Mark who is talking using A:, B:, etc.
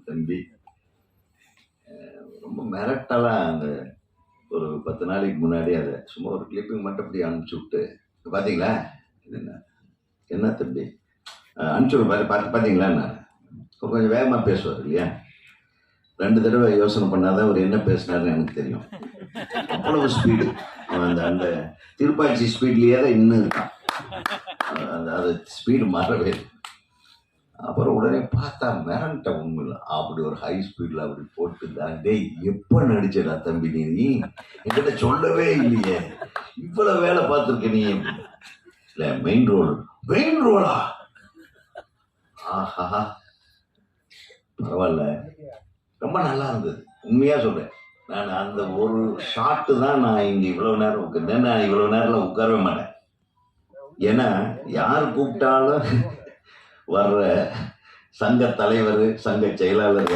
A: தம்பி ரொம்ப மிரட்டலாம். அந்த ஒரு 10 நாளைக்கு முன்னாடி அதை சும்மா ஒரு கிளிப்பிங் மட்டும் அப்படி அனுப்பிச்சு விட்டு, பார்த்தீங்களா இது என்ன என்ன தம்பி அனுப்பிச்சு விடு பார்த்தீங்களா, நான் கொஞ்சம் வேகமாக பேசுவார் இல்லையா, 2 தடவை யோசனை பண்ணாதான் அவர் என்ன பேசினாருன்னு எனக்கு தெரியும். அவ்வளவு ஸ்பீடு, அந்த அந்த திருப்பாச்சி ஸ்பீட்லேயே தான் இன்னும் இருக்கான். அந்த அது ஸ்பீடு மாறவே இல்லை. அப்புறம் உடனே பார்த்தா மிரண்ட உண்மையில அப்படி ஒரு ஹை ஸ்பீட்ல அப்படி போட்டு டேய் எப்ப நடிச்சடா தம்பி நீ என்கிட்ட சொல்லவே இல்லையே, இவ்வளவு வேலை பார்த்துருக்க நீ. இல்ல மெயின் ரோலா, ஆஹா பரவாயில்ல, ரொம்ப நல்லா இருந்தது. உண்மையா சொல்றேன், நான் அந்த ஒரு ஷாட்டு தான் நான் இங்க இவ்வளவு நேரம் உட்கார்ந்தேன். நான் இவ்வளவு நேரம்ல உட்காரவே மாட்டேன். ஏன்னா யார் கூப்பிட்டாலும் வர்ற சங்க தலைவர், சங்க செயலாளர்